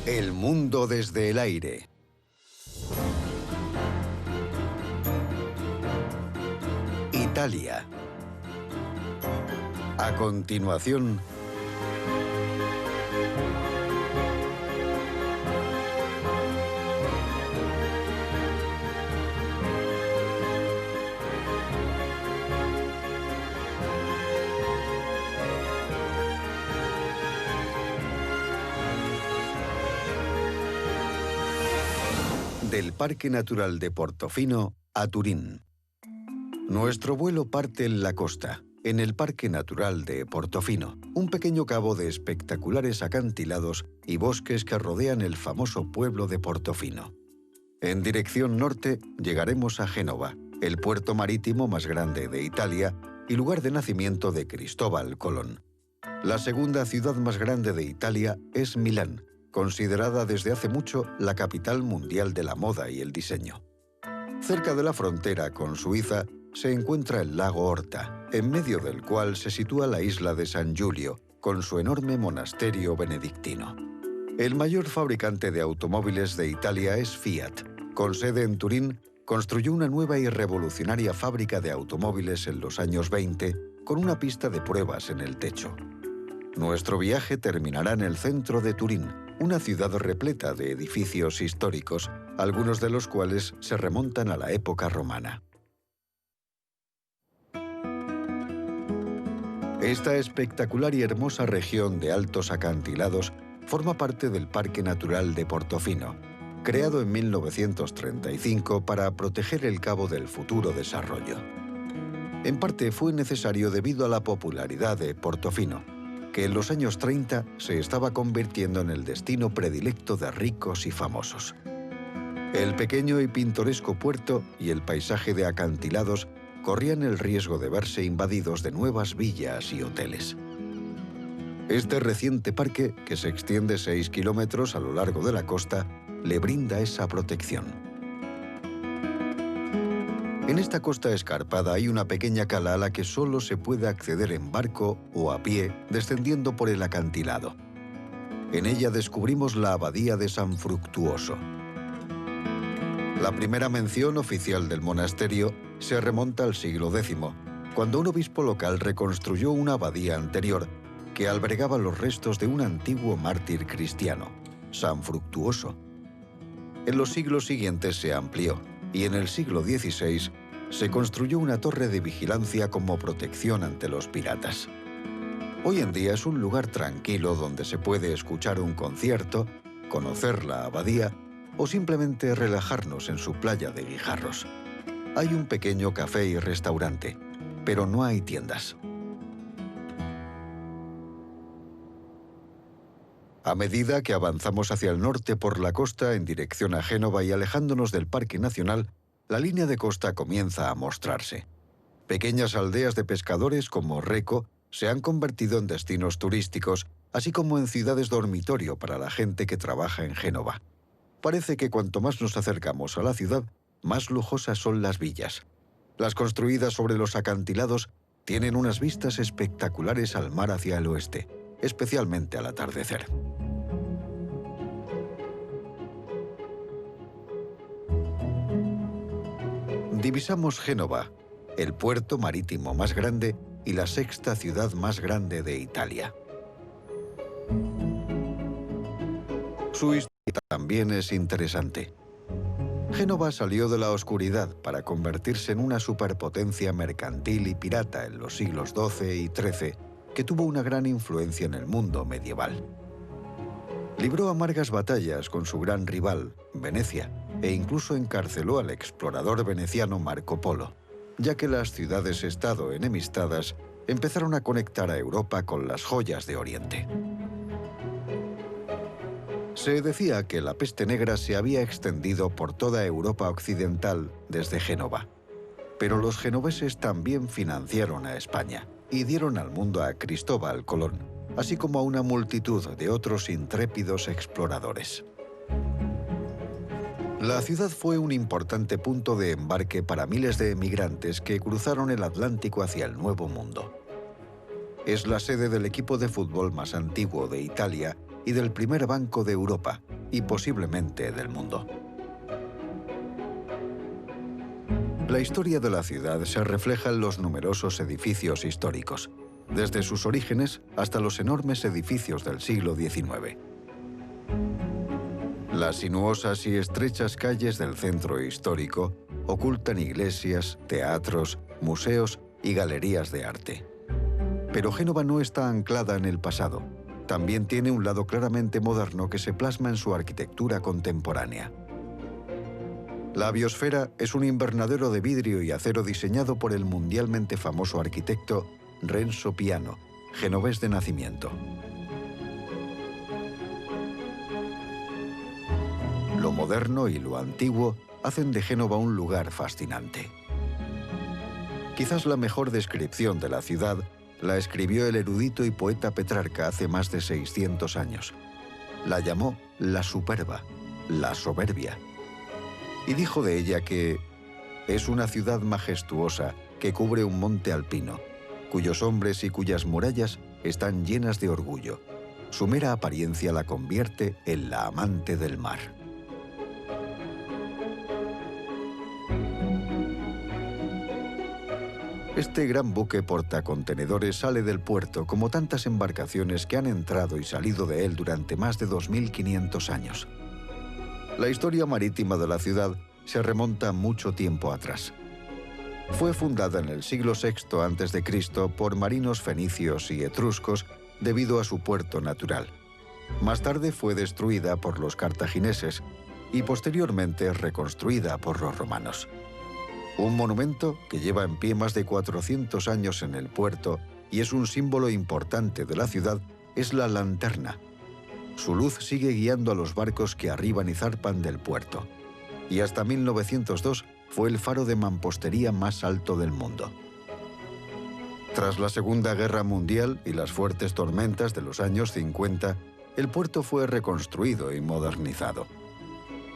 El mundo desde el aire. Italia. A continuación, del Parque Natural de Portofino a Turín. Nuestro vuelo parte en la costa, en el Parque Natural de Portofino, un pequeño cabo de espectaculares acantilados y bosques que rodean el famoso pueblo de Portofino. En dirección norte llegaremos a Génova, el puerto marítimo más grande de Italia y lugar de nacimiento de Cristóbal Colón. La segunda ciudad más grande de Italia es Milán, considerada desde hace mucho la capital mundial de la moda y el diseño. Cerca de la frontera con Suiza se encuentra el lago Orta, en medio del cual se sitúa la isla de San Giulio, con su enorme monasterio benedictino. El mayor fabricante de automóviles de Italia es Fiat. Con sede en Turín, construyó una nueva y revolucionaria fábrica de automóviles en los años 20, con una pista de pruebas en el techo. Nuestro viaje terminará en el centro de Turín, una ciudad repleta de edificios históricos, algunos de los cuales se remontan a la época romana. Esta espectacular y hermosa región de altos acantilados forma parte del Parque Natural de Portofino, creado en 1935 para proteger el cabo del futuro desarrollo. En parte fue necesario debido a la popularidad de Portofino, que en los años 30 se estaba convirtiendo en el destino predilecto de ricos y famosos. El pequeño y pintoresco puerto y el paisaje de acantilados corrían el riesgo de verse invadidos de nuevas villas y hoteles. Este reciente parque, que se extiende 6 kilómetros a lo largo de la costa, le brinda esa protección. En esta costa escarpada hay una pequeña cala a la que solo se puede acceder en barco o a pie, descendiendo por el acantilado. En ella descubrimos la abadía de San Fructuoso. La primera mención oficial del monasterio se remonta al siglo X, cuando un obispo local reconstruyó una abadía anterior que albergaba los restos de un antiguo mártir cristiano, San Fructuoso. En los siglos siguientes se amplió y en el siglo XVI se construyó una torre de vigilancia como protección ante los piratas. Hoy en día es un lugar tranquilo donde se puede escuchar un concierto, conocer la abadía o simplemente relajarnos en su playa de guijarros. Hay un pequeño café y restaurante, pero no hay tiendas. A medida que avanzamos hacia el norte por la costa en dirección a Génova y alejándonos del Parque Nacional, la línea de costa comienza a mostrarse. Pequeñas aldeas de pescadores como Reco se han convertido en destinos turísticos, así como en ciudades dormitorio para la gente que trabaja en Génova. Parece que cuanto más nos acercamos a la ciudad, más lujosas son las villas. Las construidas sobre los acantilados tienen unas vistas espectaculares al mar hacia el oeste, especialmente al atardecer. Divisamos Génova, el puerto marítimo más grande y la sexta ciudad más grande de Italia. Su historia también es interesante. Génova salió de la oscuridad para convertirse en una superpotencia mercantil y pirata en los siglos XII y XIII, que tuvo una gran influencia en el mundo medieval. Libró amargas batallas con su gran rival, Venecia, e incluso encarceló al explorador veneciano Marco Polo, ya que las ciudades-estado enemistadas empezaron a conectar a Europa con las joyas de Oriente. Se decía que la peste negra se había extendido por toda Europa occidental desde Génova, pero los genoveses también financiaron a España y dieron al mundo a Cristóbal Colón, así como a una multitud de otros intrépidos exploradores. La ciudad fue un importante punto de embarque para miles de emigrantes que cruzaron el Atlántico hacia el Nuevo Mundo. Es la sede del equipo de fútbol más antiguo de Italia y del primer banco de Europa, y posiblemente del mundo. La historia de la ciudad se refleja en los numerosos edificios históricos, desde sus orígenes hasta los enormes edificios del siglo XIX. Las sinuosas y estrechas calles del centro histórico ocultan iglesias, teatros, museos y galerías de arte. Pero Génova no está anclada en el pasado. También tiene un lado claramente moderno que se plasma en su arquitectura contemporánea. La biosfera es un invernadero de vidrio y acero diseñado por el mundialmente famoso arquitecto Renzo Piano, genovés de nacimiento. Lo moderno y lo antiguo hacen de Génova un lugar fascinante. Quizás la mejor descripción de la ciudad la escribió el erudito y poeta Petrarca hace más de 600 años. La llamó la superba, la soberbia. Y dijo de ella que es una ciudad majestuosa que cubre un monte alpino, cuyos hombres y cuyas murallas están llenas de orgullo. Su mera apariencia la convierte en la amante del mar. Este gran buque portacontenedores sale del puerto como tantas embarcaciones que han entrado y salido de él durante más de 2500 años. La historia marítima de la ciudad se remonta mucho tiempo atrás. Fue fundada en el siglo VI a.C. por marinos fenicios y etruscos debido a su puerto natural. Más tarde fue destruida por los cartagineses y posteriormente reconstruida por los romanos. Un monumento que lleva en pie más de 400 años en el puerto y es un símbolo importante de la ciudad es la lanterna. Su luz sigue guiando a los barcos que arriban y zarpan del puerto. Y hasta 1902 fue el faro de mampostería más alto del mundo. Tras la Segunda Guerra Mundial y las fuertes tormentas de los años 50, el puerto fue reconstruido y modernizado.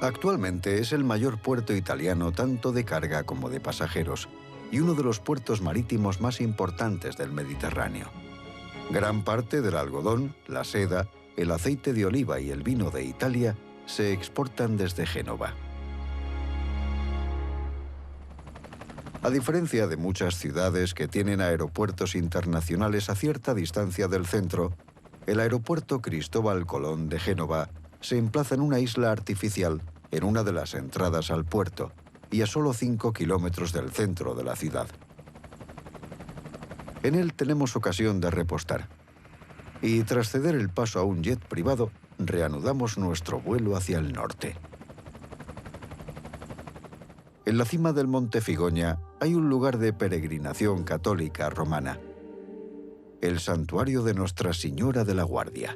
Actualmente es el mayor puerto italiano tanto de carga como de pasajeros y uno de los puertos marítimos más importantes del Mediterráneo. Gran parte del algodón, la seda, el aceite de oliva y el vino de Italia se exportan desde Génova. A diferencia de muchas ciudades que tienen aeropuertos internacionales a cierta distancia del centro, el aeropuerto Cristóbal Colón de Génova se emplaza en una isla artificial en una de las entradas al puerto y a solo 5 kilómetros del centro de la ciudad. En él tenemos ocasión de repostar. Y tras ceder el paso a un jet privado, reanudamos nuestro vuelo hacia el norte. En la cima del Monte Figoña hay un lugar de peregrinación católica romana, el santuario de Nuestra Señora de la Guardia.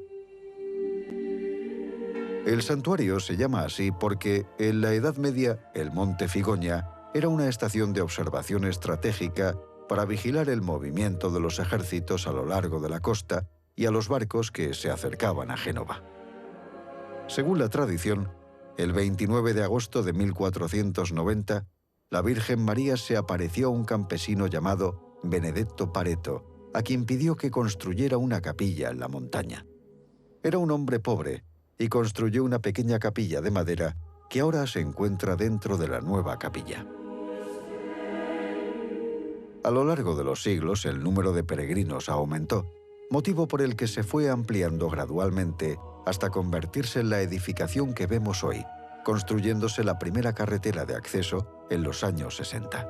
El santuario se llama así porque en la Edad Media el Monte Figoña era una estación de observación estratégica para vigilar el movimiento de los ejércitos a lo largo de la costa y a los barcos que se acercaban a Génova. Según la tradición, el 29 de agosto de 1490, la Virgen María se apareció a un campesino llamado Benedetto Pareto, a quien pidió que construyera una capilla en la montaña. Era un hombre pobre y construyó una pequeña capilla de madera que ahora se encuentra dentro de la nueva capilla. A lo largo de los siglos, el número de peregrinos aumentó, motivo por el que se fue ampliando gradualmente hasta convertirse en la edificación que vemos hoy, construyéndose la primera carretera de acceso en los años 60.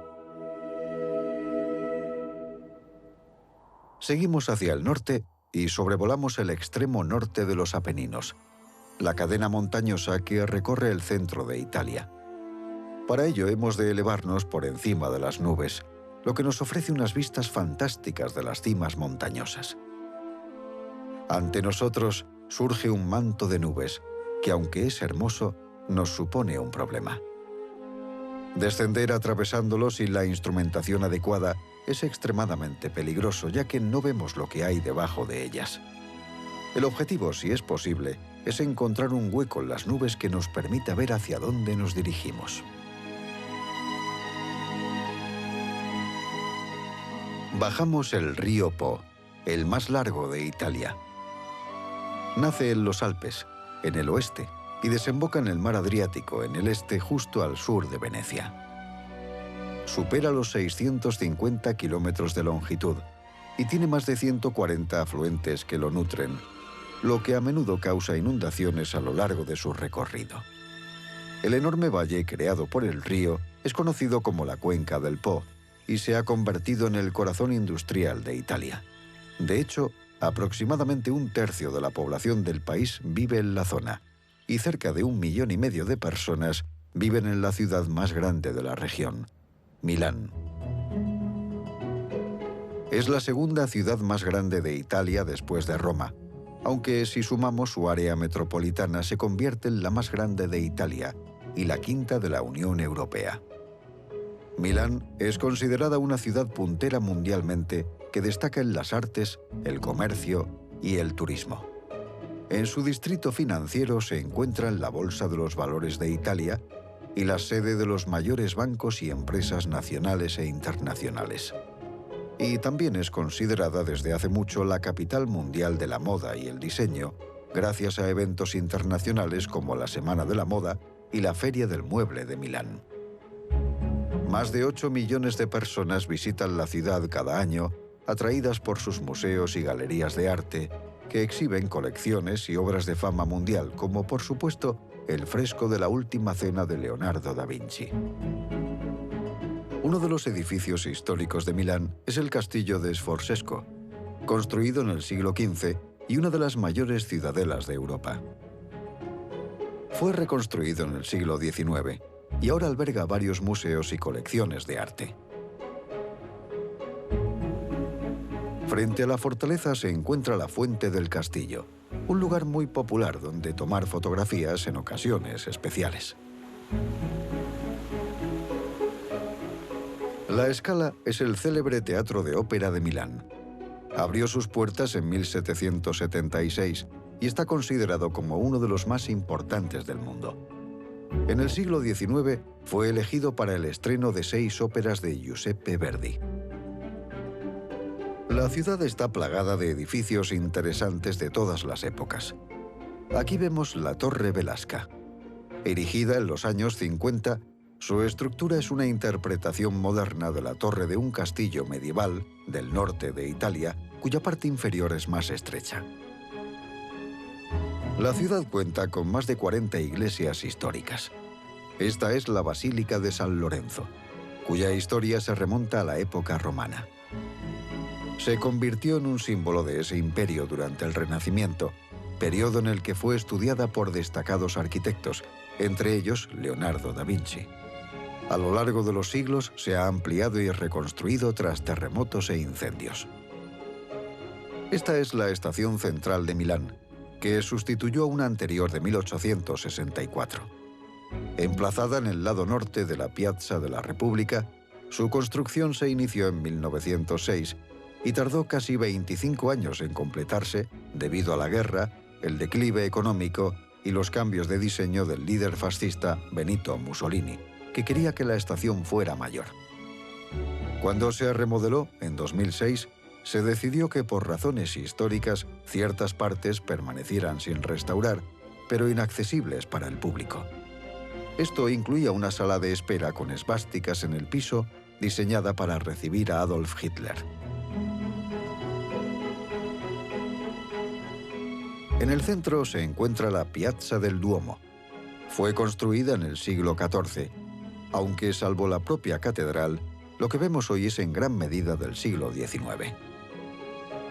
Seguimos hacia el norte y sobrevolamos el extremo norte de los Apeninos, la cadena montañosa que recorre el centro de Italia. Para ello hemos de elevarnos por encima de las nubes, lo que nos ofrece unas vistas fantásticas de las cimas montañosas. Ante nosotros surge un manto de nubes que, aunque es hermoso, nos supone un problema. Descender atravesándolo sin la instrumentación adecuada es extremadamente peligroso, ya que no vemos lo que hay debajo de ellas. El objetivo, si es posible, es encontrar un hueco en las nubes que nos permita ver hacia dónde nos dirigimos. Bajamos el río Po, el más largo de Italia. Nace en los Alpes, en el oeste, y desemboca en el mar Adriático, en el este, justo al sur de Venecia. Supera los 650 kilómetros de longitud y tiene más de 140 afluentes que lo nutren, lo que a menudo causa inundaciones a lo largo de su recorrido. El enorme valle creado por el río es conocido como la Cuenca del Po y se ha convertido en el corazón industrial de Italia. De hecho, aproximadamente un tercio de la población del país vive en la zona y cerca de 1,5 millones de personas viven en la ciudad más grande de la región, Milán. Es la segunda ciudad más grande de Italia después de Roma, aunque si sumamos su área metropolitana se convierte en la más grande de Italia y la quinta de la Unión Europea. Milán es considerada una ciudad puntera mundialmente que destaca en las artes, el comercio y el turismo. En su distrito financiero se encuentran la Bolsa de los Valores de Italia y la sede de los mayores bancos y empresas nacionales e internacionales. Y también es considerada desde hace mucho la capital mundial de la moda y el diseño, gracias a eventos internacionales como la Semana de la Moda y la Feria del Mueble de Milán. Más de 8 millones de personas visitan la ciudad cada año, atraídas por sus museos y galerías de arte, que exhiben colecciones y obras de fama mundial, como por supuesto el fresco de la Última Cena de Leonardo da Vinci. Uno de los edificios históricos de Milán es el Castillo de Sforzesco, construido en el siglo XV y una de las mayores ciudadelas de Europa. Fue reconstruido en el siglo XIX y ahora alberga varios museos y colecciones de arte. Frente a la fortaleza se encuentra la Fuente del Castillo, un lugar muy popular donde tomar fotografías en ocasiones especiales. La Scala es el célebre teatro de ópera de Milán. Abrió sus puertas en 1776 y está considerado como uno de los más importantes del mundo. En el siglo XIX fue elegido para el estreno de 6 óperas de Giuseppe Verdi. La ciudad está plagada de edificios interesantes de todas las épocas. Aquí vemos la Torre Velasca. Erigida en los años 50, su estructura es una interpretación moderna de la torre de un castillo medieval del norte de Italia, cuya parte inferior es más estrecha. La ciudad cuenta con más de 40 iglesias históricas. Esta es la Basílica de San Lorenzo, cuya historia se remonta a la época romana. Se convirtió en un símbolo de ese imperio durante el Renacimiento, periodo en el que fue estudiada por destacados arquitectos, entre ellos Leonardo da Vinci. A lo largo de los siglos se ha ampliado y reconstruido tras terremotos e incendios. Esta es la estación central de Milán, que sustituyó a una anterior de 1864. Emplazada en el lado norte de la Piazza de la República, su construcción se inició en 1906 y tardó casi 25 años en completarse debido a la guerra, el declive económico y los cambios de diseño del líder fascista Benito Mussolini, que quería que la estación fuera mayor. Cuando se remodeló, en 2006, se decidió que por razones históricas ciertas partes permanecieran sin restaurar, pero inaccesibles para el público. Esto incluía una sala de espera con esvásticas en el piso, diseñada para recibir a Adolf Hitler. En el centro se encuentra la Piazza del Duomo. Fue construida en el siglo XIV, aunque salvo la propia catedral, lo que vemos hoy es en gran medida del siglo XIX.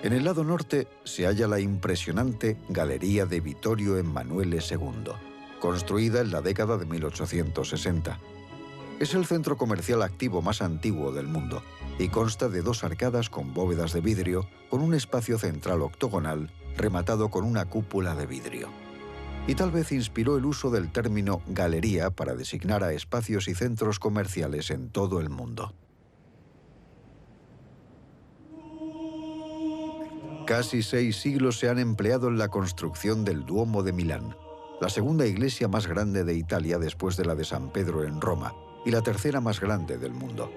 En el lado norte se halla la impresionante Galería de Vittorio Emanuele II, construida en la década de 1860. Es el centro comercial activo más antiguo del mundo y consta de 2 arcadas con bóvedas de vidrio con un espacio central octogonal rematado con una cúpula de vidrio. Y tal vez inspiró el uso del término galería para designar a espacios y centros comerciales en todo el mundo. Casi 6 siglos se han empleado en la construcción del Duomo de Milán, la segunda iglesia más grande de Italia después de la de San Pedro en Roma y la tercera más grande del mundo.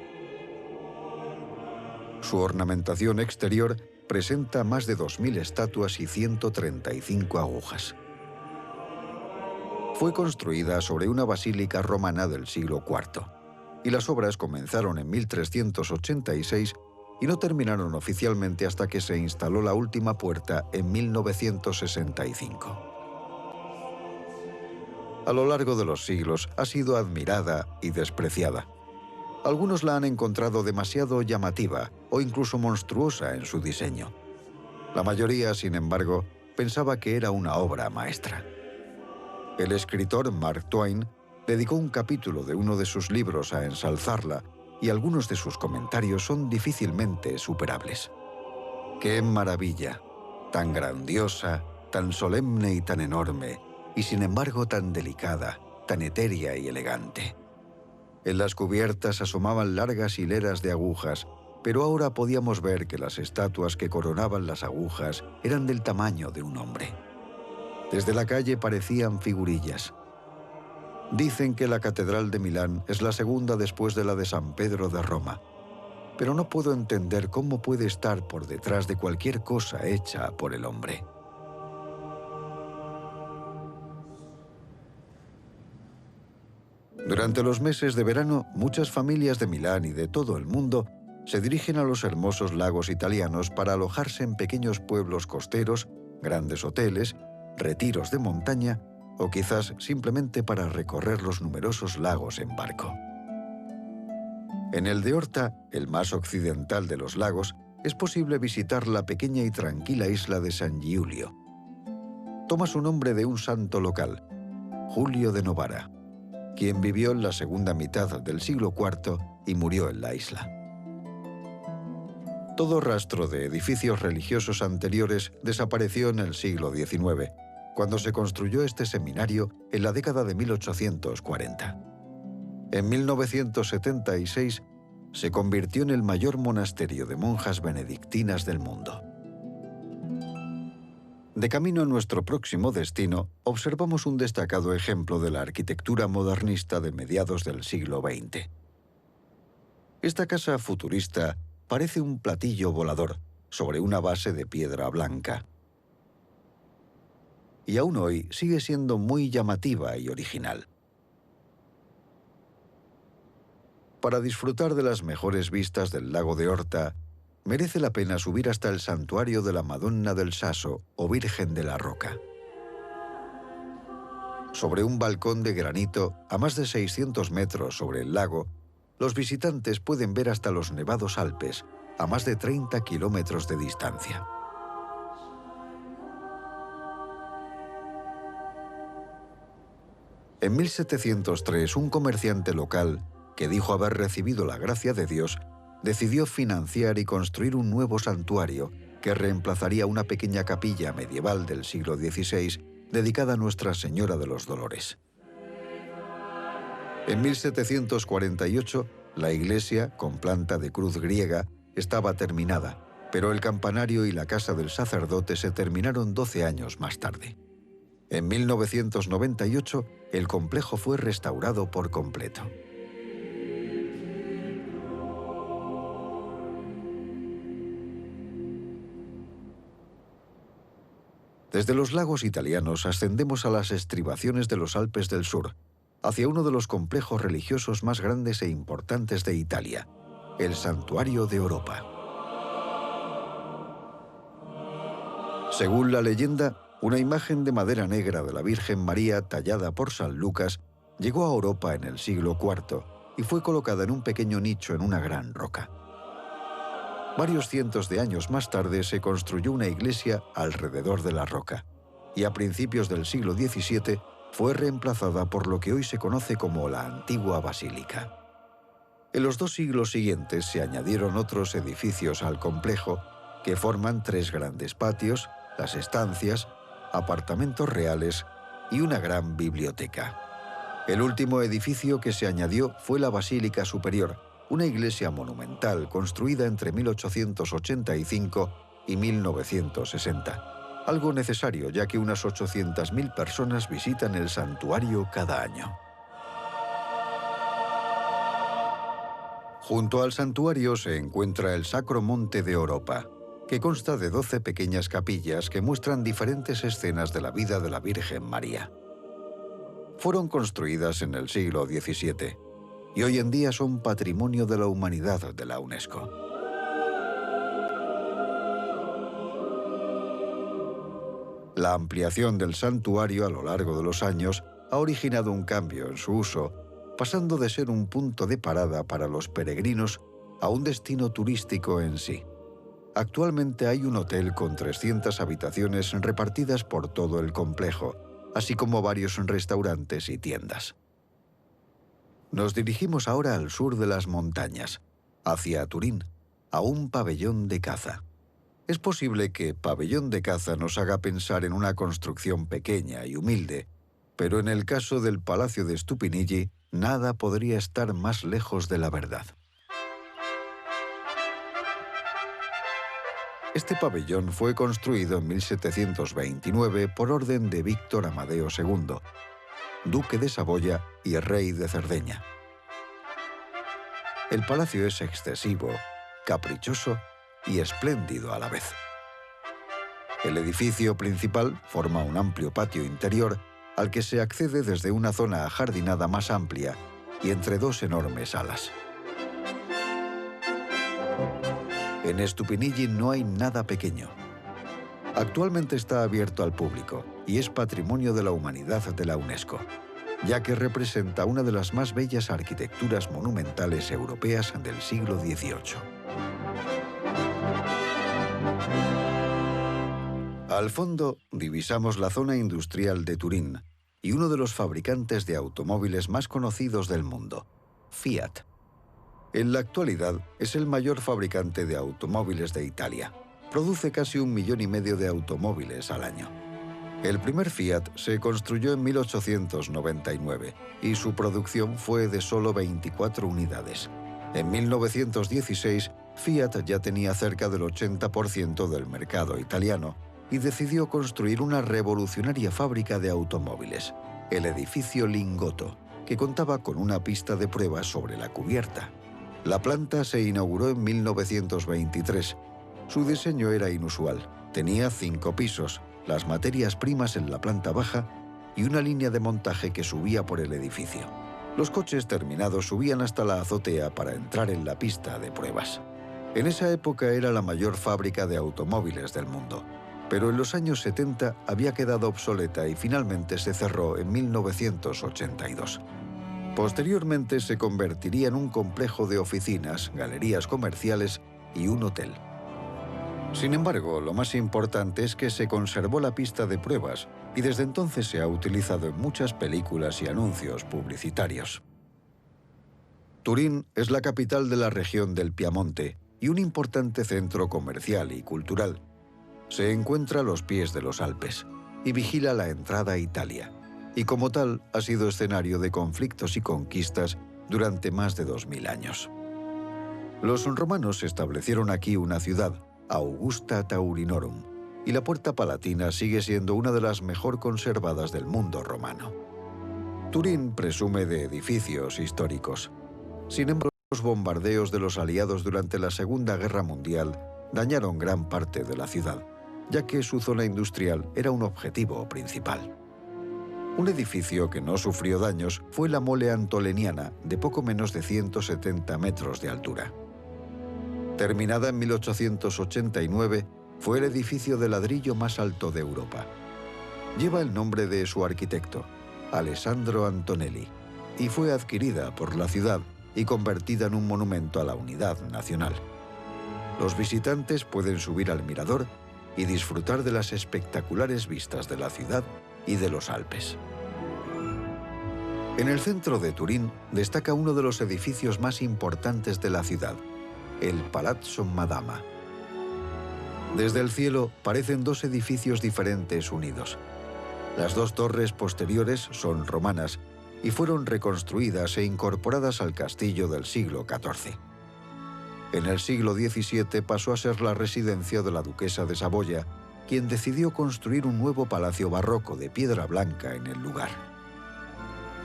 Su ornamentación exterior presenta más de 2000 estatuas y 135 agujas. Fue construida sobre una basílica romana del siglo IV, y las obras comenzaron en 1386 y no terminaron oficialmente hasta que se instaló la última puerta en 1965. A lo largo de los siglos ha sido admirada y despreciada. Algunos la han encontrado demasiado llamativa o incluso monstruosa en su diseño. La mayoría, sin embargo, pensaba que era una obra maestra. El escritor Mark Twain dedicó un capítulo de uno de sus libros a ensalzarla y algunos de sus comentarios son difícilmente superables. ¡Qué maravilla! Tan grandiosa, tan solemne y tan enorme, y sin embargo tan delicada, tan etérea y elegante. En las cubiertas asomaban largas hileras de agujas, pero ahora podíamos ver que las estatuas que coronaban las agujas eran del tamaño de un hombre. Desde la calle parecían figurillas. Dicen que la Catedral de Milán es la segunda después de la de San Pedro de Roma, pero no puedo entender cómo puede estar por detrás de cualquier cosa hecha por el hombre. Durante los meses de verano, muchas familias de Milán y de todo el mundo se dirigen a los hermosos lagos italianos para alojarse en pequeños pueblos costeros, grandes hoteles, retiros de montaña o quizás simplemente para recorrer los numerosos lagos en barco. En el de Horta, el más occidental de los lagos, es posible visitar la pequeña y tranquila isla de San Giulio. Toma su nombre de un santo local, Julio de Novara, quien vivió en la segunda mitad del siglo IV y murió en la isla. Todo rastro de edificios religiosos anteriores desapareció en el siglo XIX, cuando se construyó este seminario en la década de 1840. En 1976 se convirtió en el mayor monasterio de monjas benedictinas del mundo. De camino a nuestro próximo destino, observamos un destacado ejemplo de la arquitectura modernista de mediados del siglo XX. Esta casa futurista parece un platillo volador sobre una base de piedra blanca. Y aún hoy sigue siendo muy llamativa y original. Para disfrutar de las mejores vistas del lago de Horta, merece la pena subir hasta el santuario de la Madonna del Sasso o Virgen de la Roca. Sobre un balcón de granito, a más de 600 metros sobre el lago, los visitantes pueden ver hasta los nevados Alpes, a más de 30 kilómetros de distancia. En 1703, un comerciante local, que dijo haber recibido la gracia de Dios, decidió financiar y construir un nuevo santuario que reemplazaría una pequeña capilla medieval del siglo XVI dedicada a Nuestra Señora de los Dolores. En 1748, la iglesia, con planta de cruz griega, estaba terminada, pero el campanario y la casa del sacerdote se terminaron 12 años más tarde. En 1998, el complejo fue restaurado por completo. Desde los lagos italianos ascendemos a las estribaciones de los Alpes del Sur, hacia uno de los complejos religiosos más grandes e importantes de Italia, el Santuario de Europa. Según la leyenda, una imagen de madera negra de la Virgen María tallada por San Lucas llegó a Europa en el siglo IV y fue colocada en un pequeño nicho en una gran roca. Varios cientos de años más tarde se construyó una iglesia alrededor de la roca y a principios del siglo XVII fue reemplazada por lo que hoy se conoce como la antigua basílica. En los 2 siglos siguientes se añadieron otros edificios al complejo que forman 3 grandes patios, las estancias, apartamentos reales y una gran biblioteca. El último edificio que se añadió fue la Basílica Superior, una iglesia monumental construida entre 1885 y 1960. Algo necesario ya que unas 800.000 personas visitan el santuario cada año. Junto al santuario se encuentra el Sacro Monte de Europa, que consta de 12 pequeñas capillas que muestran diferentes escenas de la vida de la Virgen María. Fueron construidas en el siglo XVII y hoy en día son Patrimonio de la Humanidad de la UNESCO. La ampliación del santuario a lo largo de los años ha originado un cambio en su uso, pasando de ser un punto de parada para los peregrinos a un destino turístico en sí. Actualmente hay un hotel con 300 habitaciones repartidas por todo el complejo, así como varios restaurantes y tiendas. Nos dirigimos ahora al sur de las montañas, hacia Turín, a un pabellón de caza. Es posible que pabellón de caza nos haga pensar en una construcción pequeña y humilde, pero en el caso del Palacio de Stupinigi, nada podría estar más lejos de la verdad. Este pabellón fue construido en 1729 por orden de Víctor Amadeo II, duque de Saboya y rey de Cerdeña. El palacio es excesivo, caprichoso y espléndido a la vez. El edificio principal forma un amplio patio interior al que se accede desde una zona ajardinada más amplia y entre dos enormes salas. En Stupinigi no hay nada pequeño. Actualmente está abierto al público y es Patrimonio de la Humanidad de la UNESCO, ya que representa una de las más bellas arquitecturas monumentales europeas del siglo XVIII. Al fondo divisamos la zona industrial de Turín y uno de los fabricantes de automóviles más conocidos del mundo, Fiat. En la actualidad es el mayor fabricante de automóviles de Italia. Produce casi 1,5 millones de automóviles al año. El primer Fiat se construyó en 1899 y su producción fue de solo 24 unidades. En 1916, Fiat ya tenía cerca del 80% del mercado italiano y decidió construir una revolucionaria fábrica de automóviles, el edificio Lingotto, que contaba con una pista de pruebas sobre la cubierta. La planta se inauguró en 1923. Su diseño era inusual. Tenía 5 pisos, las materias primas en la planta baja y una línea de montaje que subía por el edificio. Los coches terminados subían hasta la azotea para entrar en la pista de pruebas. En esa época era la mayor fábrica de automóviles del mundo, pero en los años 70 había quedado obsoleta y finalmente se cerró en 1982. Posteriormente se convertiría en un complejo de oficinas, galerías comerciales y un hotel. Sin embargo, lo más importante es que se conservó la pista de pruebas y desde entonces se ha utilizado en muchas películas y anuncios publicitarios. Turín es la capital de la región del Piamonte y un importante centro comercial y cultural. Se encuentra a los pies de los Alpes y vigila la entrada a Italia, y como tal ha sido escenario de conflictos y conquistas durante más de 2000 años. Los romanos establecieron aquí una ciudad, Augusta Taurinorum, y la Puerta Palatina sigue siendo una de las mejor conservadas del mundo romano. Turín presume de edificios históricos. Sin embargo, los bombardeos de los aliados durante la Segunda Guerra Mundial dañaron gran parte de la ciudad, ya que su zona industrial era un objetivo principal. Un edificio que no sufrió daños fue la Mole Antoleniana, de poco menos de 170 metros de altura. Terminada en 1889, fue el edificio de ladrillo más alto de Europa. Lleva el nombre de su arquitecto, Alessandro Antonelli, y fue adquirida por la ciudad y convertida en un monumento a la unidad nacional. Los visitantes pueden subir al mirador y disfrutar de las espectaculares vistas de la ciudad y de los Alpes. En el centro de Turín destaca uno de los edificios más importantes de la ciudad, el Palazzo Madama. Desde el cielo parecen 2 edificios diferentes unidos. Las 2 torres posteriores son romanas y fueron reconstruidas e incorporadas al castillo del siglo XIV. En el siglo XVII pasó a ser la residencia de la duquesa de Saboya, quien decidió construir un nuevo palacio barroco de piedra blanca en el lugar.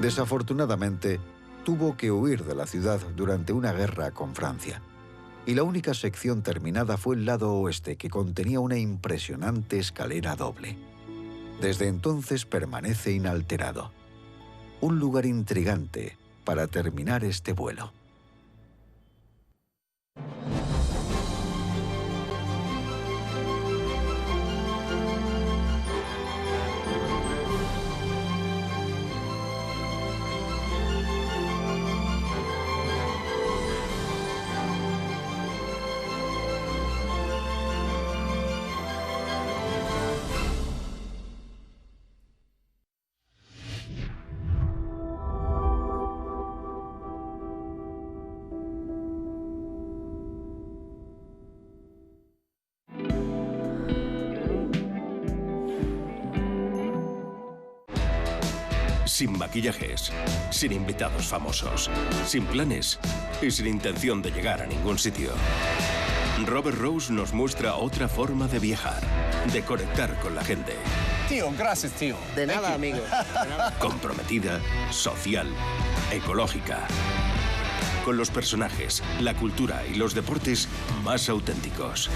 Desafortunadamente, tuvo que huir de la ciudad durante una guerra con Francia, y la única sección terminada fue el lado oeste, que contenía una impresionante escalera doble. Desde entonces permanece inalterado. un lugar intrigante para terminar este vuelo. Sin maquillajes, sin invitados famosos, sin planes y sin intención de llegar a ningún sitio. Robert Rose nos muestra otra forma de viajar, de conectar con la gente. Tío, gracias, tío. De nada, amigo. De nada. Comprometida, social, ecológica. Con los personajes, la cultura y los deportes más auténticos.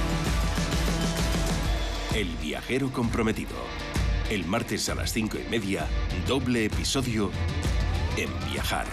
El viajero comprometido. El martes a las 5:30, doble episodio en Viajar.